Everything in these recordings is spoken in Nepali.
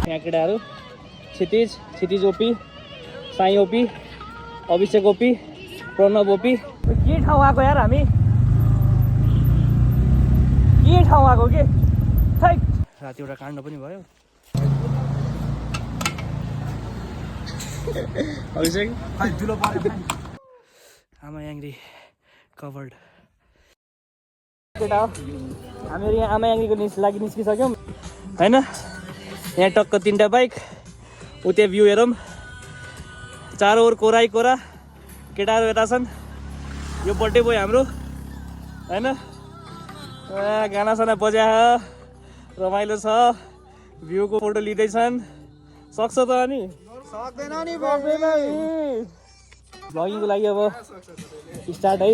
यहाँ केटाहरू क्षितिज ओपी, साई ओपी, अभिषेक ओपी, प्रणव ओपी। के ठाउँ आएको यार हामी, के ठाउँ आएको के राति एउटा काण्ड पनि भयो। अभिषेक आमा याङ्री कभर्ड केटा हो हामीहरू यहाँ आमा याङ्रीको लागि निस्किसक्यौँ होइन। यहाँ टक्क 3टा बाइक, उतै भ्यू हेरौँ, चारो ओर कोरा केटाहरू यता छन्। यो बर्थडे बोय हाम्रो होइन, गानासाना बजायो, रमाइलो छ, भ्यूको फोटो लिँदैछन्। सक्छ त अनि सक्दैन नि भ्लगिङको लागि अब स्टार्ट है।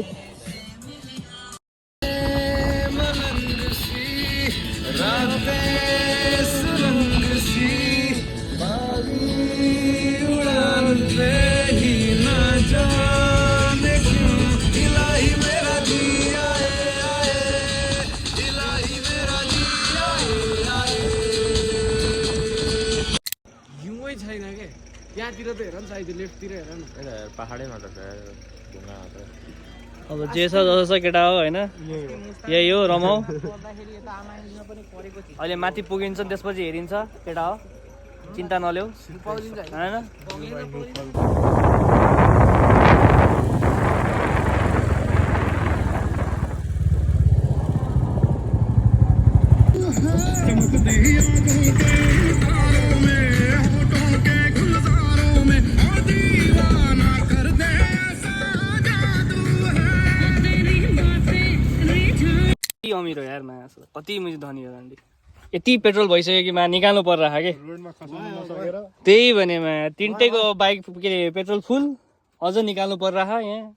छैन के यहाँतिर त हेर न, साइड लेफ्टतिर हेर न, पहाडैमा त ढुङ्गा अब जे छ जस्तो छ केटा हो होइन, यही हो रमाऊ। अहिले माथि पुगिन्छ त्यसपछि हेरिन्छ केटा हो, चिन्ता नल्याऊ होइन। अमिर हो यार मा, कति मुझे धनी हो झन्डी। यति पेट्रोल भइसक्यो कि मा निकाल्नु पर्छ के, त्यही भने मा 3टैको बाइक के अरे पेट्रोल फुल अझ निकाल्नु पर्छ यहाँ।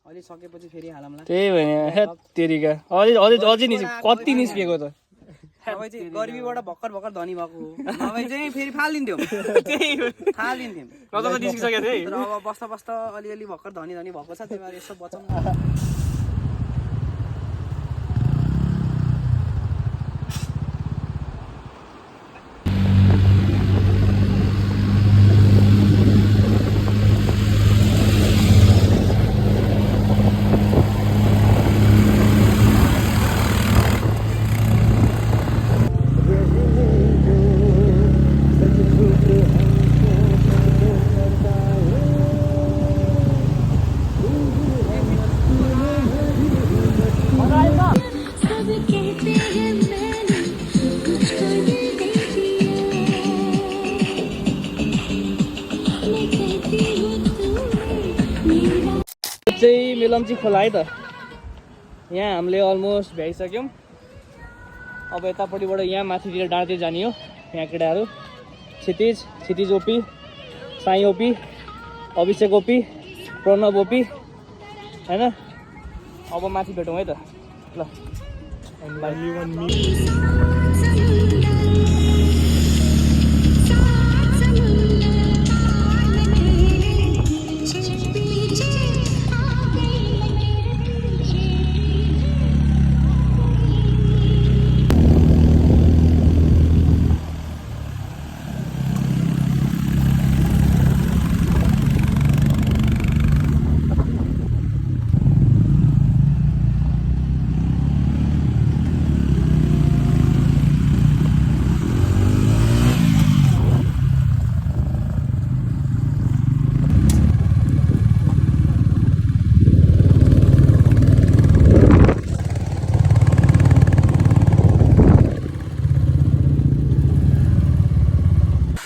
अलि सकेपछि फेरि हालौँला। त्यही भने तेरिका अझै कति निस्किएको त। तपाईँ चाहिँ गरिबीबाट भर्खर धनी भएको हो, तपाईँ चाहिँ फेरि फालिदिन्थ्यौँ, फालिदिन्थ्यौँ। कता निस्किसक्यो त्यही। अब बस्दा अलिअलि भर्खर धनी भएको छ, त्यही भएर यसो बचाउँ। चाहिँ मेलम्ची खोला है त। यहाँ हामीले अलमोस्ट भ्याइसक्यौँ। अब यतापट्टिबाट यहाँ माथितिर डाँड्दै जाने हो। यहाँ केटाहरू क्षितिज ओपी, साई ओपी, अभिषेक ओपी, प्रणव ओपी होइन। अब माथि भेटौँ है त ल।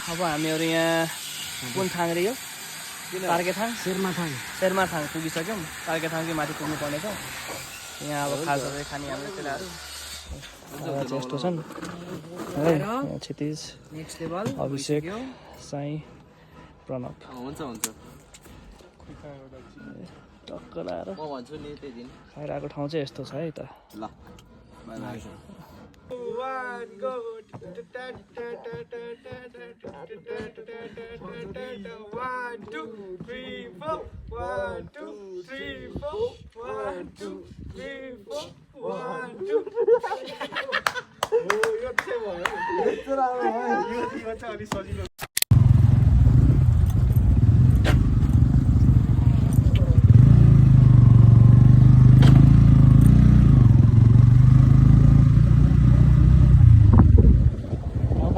अब हामीहरू यहाँ कुन ठाङ रे यो तार्केथाङ शेरमाथाङ पुगिसक्यौँ। तार्केथाङकै माथि पुग्नु पर्नेछ। यहाँ अब खाजा खाने हाम्रो केटाहरू यस्तो छन् है। क्षितिज, अभिषेक, साई, प्रणव टक्क लाएर खाइरहेको ठाउँ चाहिँ यस्तो छ है त।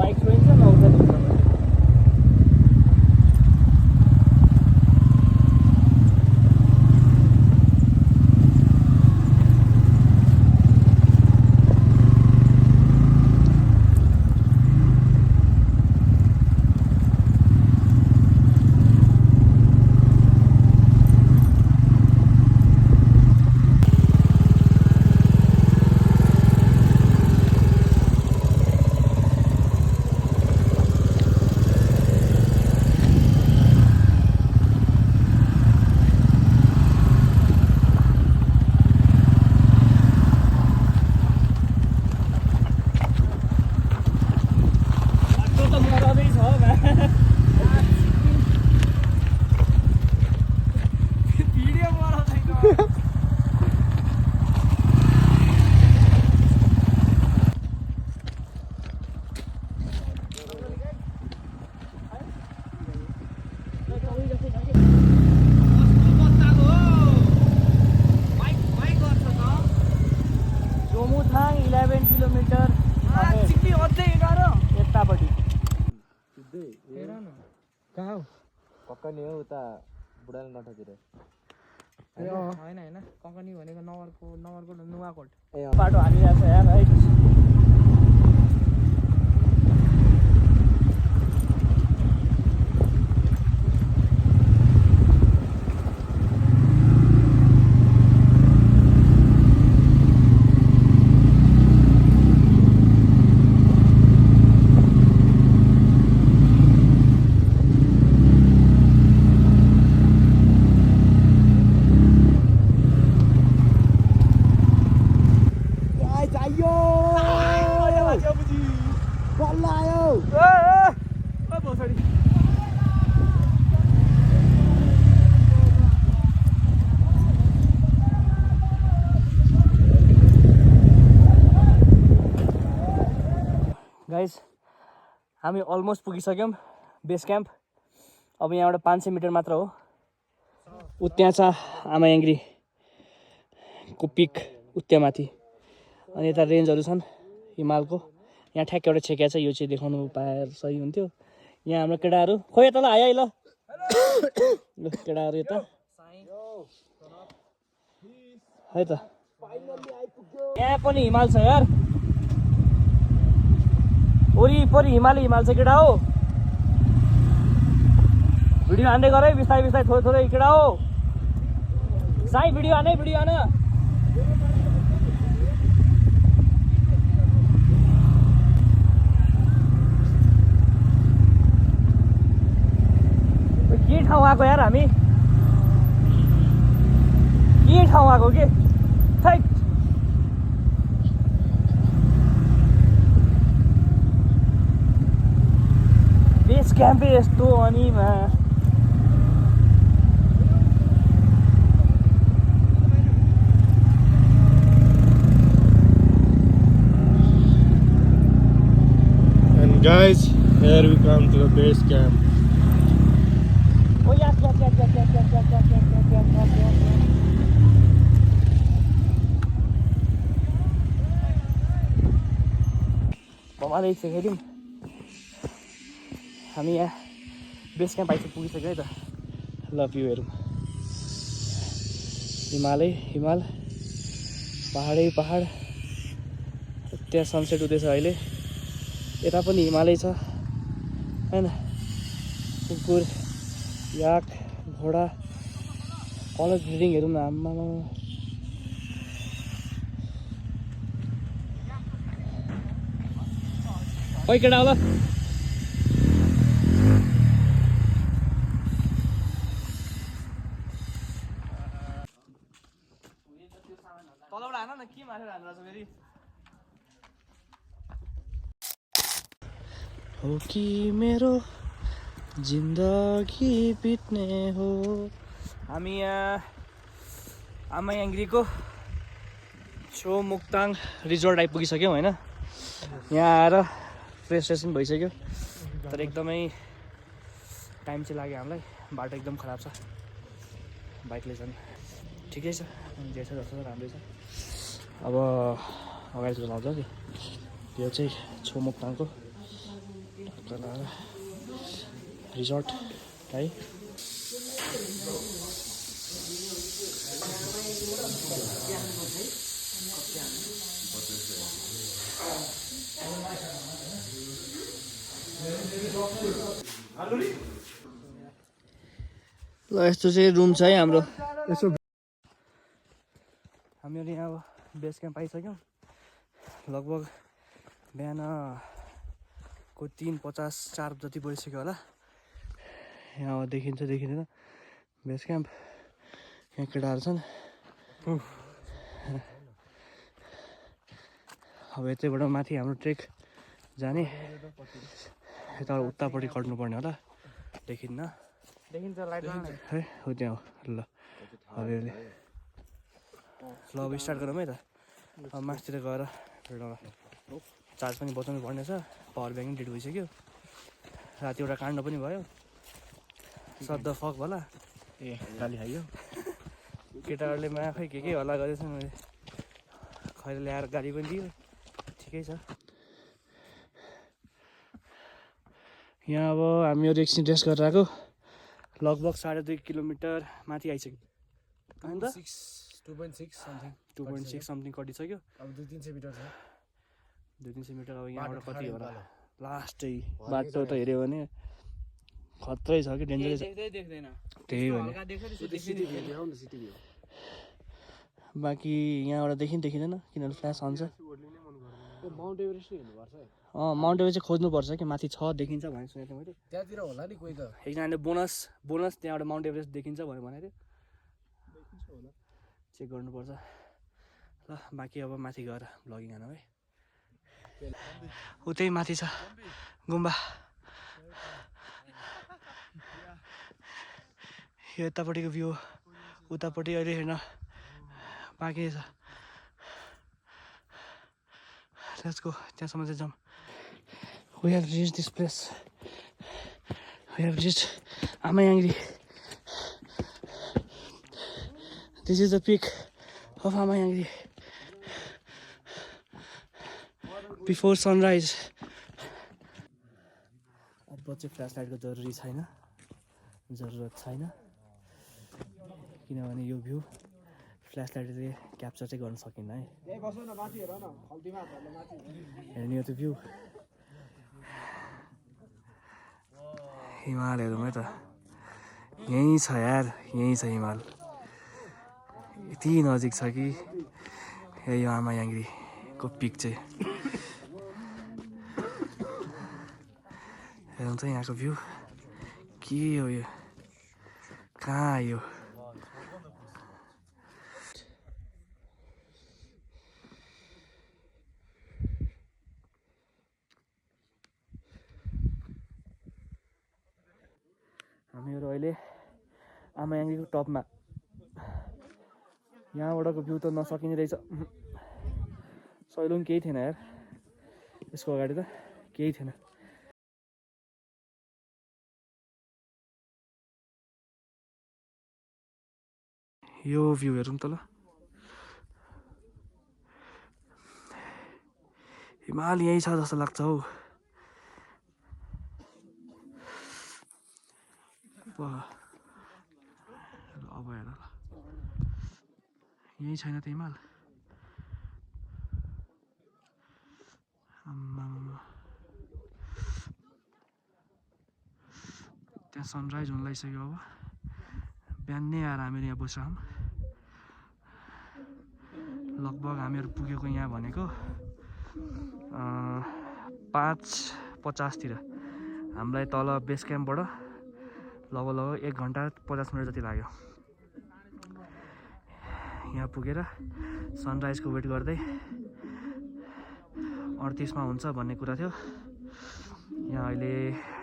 बाइक छोइन्छ नआउँछ जोमुथाङ 11 किलोमिटर अझै 11 यतापट्टि कहाँ हो पक्का नि हो उता बुढाले नठतिर होइन होइन कङ्कनी भनेको नगरकोट नुवाकोट बाटो हानिरहेको छ यार है गाइज हामी अलमोस्ट पुगिसक्यौँ बेस क्याम्प अब यहाँबाट 500 मिटर मात्र हो त्यहाँ छ आमा याङ्ग्रीको पिक उत्त्यमाथि अनि यता रेन्जहरू छन् हिमालको यहाँ ठ्याक्क एउटा छेकिया छ यो चाहिँ देखाउनु पाए सही हुन्थ्यो यहाँ हाम्रो केटाहरू खोइ यता ल आइ ल ल केटाहरू यता है त यहाँ पनि हिमाल छ यार वरिपरि हिमालै हिमाल छ केटा हो भिडियो हान्दै गर है बिस्तारै बिस्तारै थोरै थोरै केटा हो साई भिडियो हान के ठाउँ आएको यार हामी के ठाउँ आएको के थैट बेस क्याम्पै यस्तो अनि And guys, here we come to the base camp. Oh yes. ममाले देखाइदिउँ हामी यहाँ बेस क्याम्प पुगिसक्यो है त ल भ्यूहरू हिमाल पहाडै पहाड त्यहाँ सनसेट हुँदैछ अहिले यता पनि हिमालै छ हैन कुकुर याक घोडा कलर ब्रिडिङ हेरौँ न आम्मामा खै केटा होला तलबाट हान न के मारेर हान्दा छ फेरि हो कि मेरो जिन्दगी बित्ने हो। हामी यहाँ आमायाङ्ग्रीको छो मुक्ताङ रिजोर्ट आइपुगिसक्यौँ होइन। यहाँ आएर फ्रेस फ्रेस पनि भइसक्यो, तर एकदमै टाइम चाहिँ लाग्यो हामीलाई। बाटो एकदम खराब छ, बाइकले झन् ठिकै छ, जे छ जस्तो छ राम्रै छ। अब अगाडितिर लाउँछ कि यो चाहिँ छो मुक्ताङको रिजोर्ट है। ल यस्तो चाहिँ रुम छ है हाम्रो। हामीहरू यहाँ अब बेस क्याम्प आइसक्यौँ। लगभग बिहानको 3:50 4 जति भइसक्यो होला। यहाँ अब देखिन्छ देखिँदैन बेस क्याम्प। यहाँ केटाहरू छन्। अब यतैबाट माथि हाम्रो ट्रेक जाने, यता उतापट्टि कट्नुपर्ने होला, देखिन्न देखिन्छ लाइट है। हो त्यहाँ हो। ल अलिअलि ल अब स्टार्ट गरौँ है त। अब मासतिर गएर एउटा चार्ज पनि बचाउनु पर्ने छ, पावर ब्याङ्क पनि डेड भइसक्यो। राति एउटा काण्ड पनि भयो, सद्द फक होला। ए गाली खाइयो केटाहरूले मा खै के हल्ला गरेछ, मैले खैर ल्याएर गाडी पनि दियो, ठिकै छ। यहाँ अब हामीहरू एकछिन रेस्ट गरेर आएको। लगभग 2.5 किलोमिटर माथि आइसक्यो। अन्त 2.6 समथिङ कटिसक्यो। अब 200-300 मिटर छ। 200-300 मिटर। अब यहाँबाट कति होला लास्टै बाटो त हेऱ्यो भने खत्रै छ कि डेन्जरै छ। देख्दैन, त्यही हो नि। बाँकी यहाँबाट देखिँदैन किनभने फ्ल्यास हुन्छ। माउन्ट एभरेस्ट हेर्नुपर्छ है। माउन्ट एभरेस्ट चाहिँ खोज्नुपर्छ कि माथि छ देखिन्छ भनेर सुनेको थिएँ मैले। त्यहाँतिर होला नि कोही त। एकजनाले बोनस त्यहाँबाट माउन्ट एभरेस्ट देखिन्छ भनेर भनेको थियो। चेक गर्नुपर्छ। ल बाँकी अब माथि गएर भ्लगिङ हानौँ है। उतै माथि छ गुम्बा। यो यतापट्टिको भ्यू, उतापट्टि अहिले हेर्न बाँकी छ। लेट्स गो, त्यहाँसम्म चाहिँ जाउँ। We have reached this place. We have reached Amayangri. This is the peak of Amayangri. Before sunrise. अब चाहिँ फ्ल्यास लाइटको जरुरत छैन किनभने यो भ्यू फ्ल्यास लाइटले क्याप्चर चाहिँ गर्न सकिन्न है। हेर्ने हो त्यो भ्यू हिमालहरूमा त यहीँ छ यार, यहीँ छ हिमाल। यति नजिक छ कि यो आमायाङ्ग्रीको पिक चाहिँ। हेर्नु त यहाँको भ्यू के हो यो, कहाँ आयो। हामीहरू अहिले आमायाङ्ग्रीको टपमा। यहाँबाटको भ्यू त नसकिने रहेछ, सहिलो पनि केही थिएन यार। यसको अगाडि त केही थिएन। यो भ्यू हेरौँ त ल। हिमाल यहीँ छ जस्तो लाग्छ हौ। अब हेर ल, यहीँ छैन त हिमाल। त्यहाँ सनराइज हुन लागिसक्यो। अब बिहानै आएर हामीहरू यहाँ बसिरहौँ। लगभग हामीहरू पुगेको यहाँ भनेको 5:50 हामीलाई तल बेस क्याम्पबाट लगभग 1 घन्टा 50 मिनट जति लाग्यो। यहाँ पुगेर सनराइजको वेट गर्दै 38मा हुन्छ भन्ने कुरा थियो। यहाँ अहिले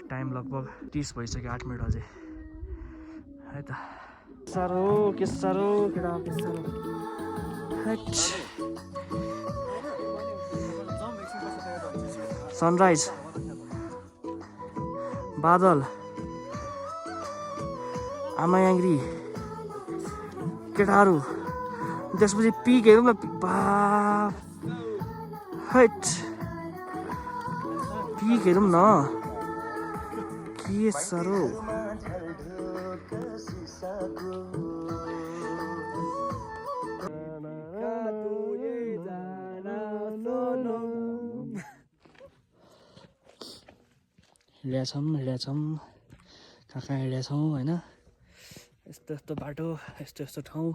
टाइम लगभग 30 भइसक्यो, 8 मिनट अझै है त। साह्रो के साह्रो केटा के साह्रो हैट। सनराइज, बादल, आमायाङ्ग्री केटाहरू, त्यसपछि पिक हेरौँ न। बाफ हैट, पिक हेरौँ न के साह्रो। हिँडेछौँ कहाँ हिँडेछौँ होइन। यस्तो यस्तो बाटो, यस्तो यस्तो ठाउँ।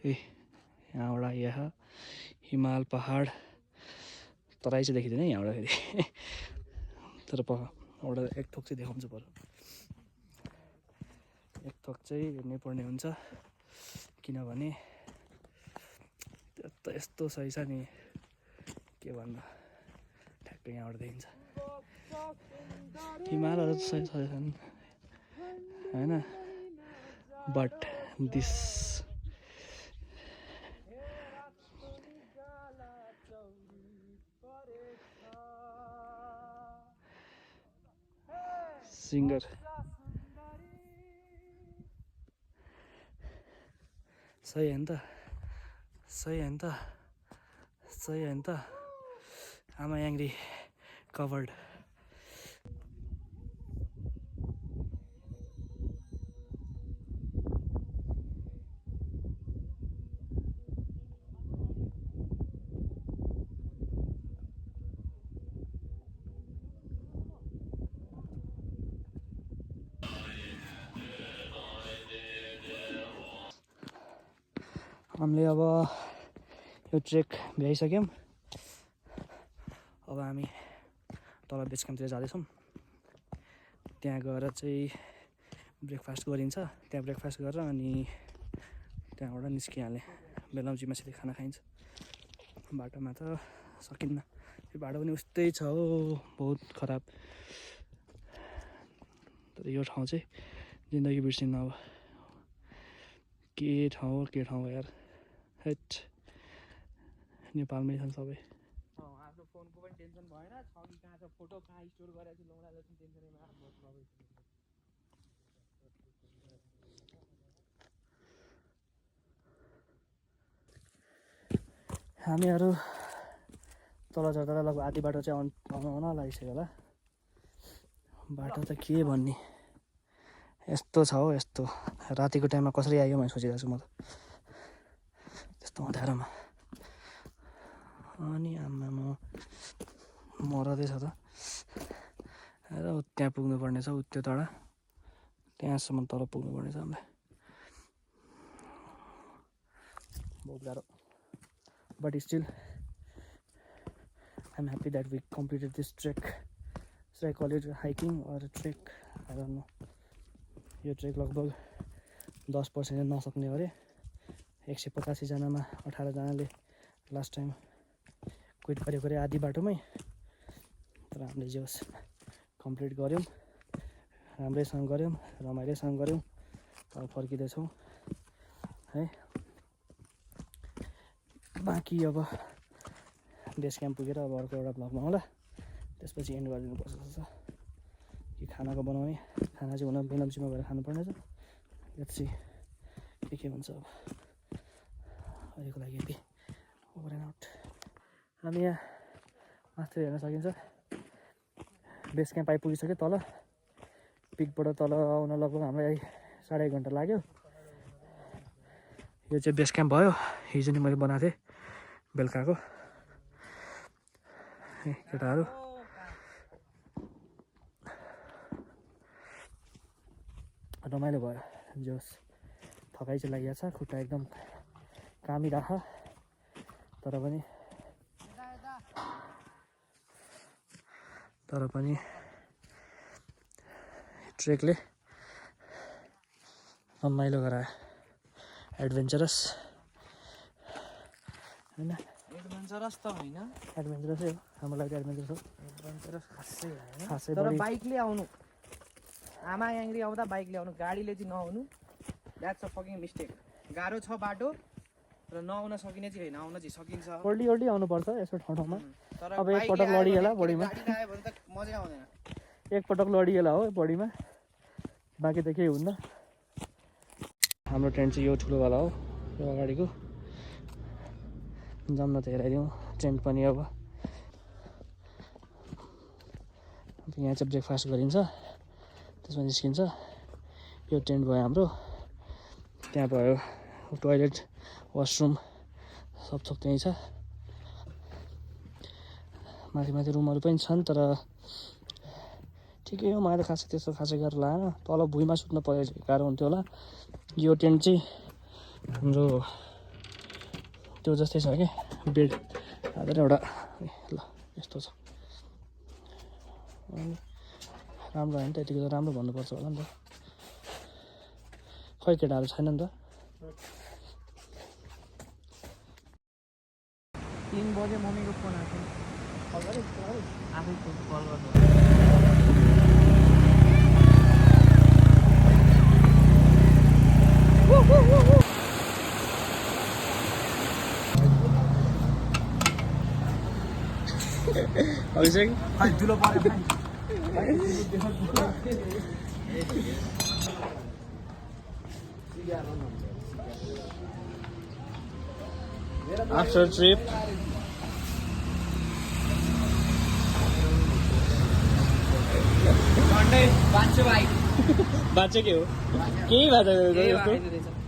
ए यहाँबाट यहाँ हिमाल पहाड तराई चाहिँ देखिँदैन यहाँबाट फेरि। तर एउटा एक थोक चाहिँ देखाउँछु बरु। एक थोक चाहिँ हेर्नै पर्ने हुन्छ किनभने त्यो त यस्तो सही छ नि के भन्नु। ठ्याक्कै यहाँबाट देखिन्छ हिमालहरू सही छन् होइन। बट दिस सिङ्गर सही होइन त, सही होइन त, सही होइन त। आमायाङ्ग्री कभर्ड। हामीले अब यो ट्रेक भ्याइसक्यौँ। अब हामी तल बेस क्याम्पतिर जाँदैछौँ। त्यहाँ गएर चाहिँ ब्रेकफास्ट गरिन्छ। त्यहाँ ब्रेकफास्ट गरेर अनि त्यहाँबाट निस्किहाल्ने। बेलौजीमा सिधै खाना खाइन्छ। बाटोमा त सकिन्न, यो बाटो पनि उस्तै छ हो, बहुत खराब। तर यो ठाउँ चाहिँ जिन्दगी बिर्सिन्न अब। के ठाउँ हो यार। हेट नेपालमै छन् सबै। आफ्नो फोनको पनि टेन्सन भएन, छ कि कहाँ छ, फोटो कहाँ स्टोर गरेको छु लौडाले पनि टेन्सनैमा आफ्नो सबै। हामीहरू तल झर्दा लगभग आधी बाटो चाहिँ आउन लागिसक्यो होला। बाटो त के भन्ने यस्तो छ हो यस्तो। रातिको टाइममा कसरी आयो मैले सोचिरहेको छु म त त्यस्तो अँध्यारोमा। अनि आम्मामा मरदै छ त। र त्यहाँ पुग्नुपर्ने छ, त्यो टाढा त्यहाँसम्म तल पुग्नुपर्ने छ हामीलाई। बहुत गाह्रो। But still, I'm happy that we completed this trek. Should I call it hiking or a trek? I don't know. यो ट्रेक लगभग 10% नसक्ने अरे। 185 जनामा 18 जनाले लास्ट टाइम क्विट गरेको अरे आधी बाटोमै। तर हामीले जे होस् कम्प्लिट गऱ्यौँ, राम्रैसँग गऱ्यौँ, रमाइलोसँग गऱ्यौँ। अब फर्किँदैछौँ है। बाँकी अब बेस क्याम्प पुगेर अब अर्को एउटा ब्लगमा होला, त्यसपछि एन्ड गरिदिनुपर्छ जस्तो छ। कि खानाको बनाउने, खाना चाहिँ हुन बेलम्चीमा गएर खानुपर्ने छ। लेट्स सी के हुन्छ अब। अहिलेको लागि यति, ओभर एन्ड आउट। हामी यहाँ माथि हेर्न सकिन्छ बेस क्याम्प आइपुगिसक्यो। तल पिकबाट तल आउन लगभग हामीलाई 1.5 घन्टा लाग्यो। यो चाहिँ बेस क्याम्प भयो। हिजो नि मैले बनाएको थिएँ बेलुकाको। केटाहरू रमाइलो भयो। जोस् थकाइ चाहिँ लागिरहेको छ, खुट्टा एकदम कामिरहेको। तर पनि ट्रेकले रमाइलो गरायो, एडभेन्चरस होइन। एडभेन्चरस त होइन एडभेन्चरसै हो हाम्रो लागि एडभेन्चरस हो एडभेन्चरस खासै होइन खासै तर बढी बाइकले आउनु आमा याङ्ग्री आउँदा बाइकले आउनु गाडीले चाहिँ नआउनु द्याट्स अ फकिङ मिस्टेक गाह्रो छ बाटो र नआउन सकिने चाहिँ होइन आउन चाहिँ सकिन्छ ओल्डी ओल्डी आउनुपर्छ यसो ठाउँ ठाउँमा तर अब बाइकले एकपटक आयो लडिएला भने, बढीमा गाडीले आयो भने त मजै आउँदैन एकपटक लडिएला हो बढीमा बाँकी त केही हुन्न हाम्रो ट्रेन चाहिँ यो ठुलोवाला हो यो अगाडिको जाउँ न त हेराइदिउँ ट्रेन पनि अब यहाँ चाहिँ ब्रेकफास्ट गरिन्छ त्यसमा निस्किन्छ यो ट्रेन भयो हाम्रो त्यहाँ भयो टोइलेट वासरुम सब थोक त्यहीँ छ माथि माथि रुमहरू पनि छन् तर ठिकै हो मलाई त खासै त्यस्तो खासै गाह्रो लागेन तल भुइँमा सुत्नु पर्यो गाह्रो हुन्थ्यो होला यो टेन्ट चाहिँ हाम्रो त्यो जस्तै छ कि बेड हालेर एउटा ल यस्तो छ अनि राम्रो होइन त यतिको त राम्रो भन्नुपर्छ होला नि त खै केटाहरू छैन नि त 3 बजे मम्मीको फोन आएको आफै कल गर्नु अभिषेक ठुलो पऱ्यो आफ्टर ट्रिप बाँच्यो भाइ बाँचेकै हो केही भएको छैन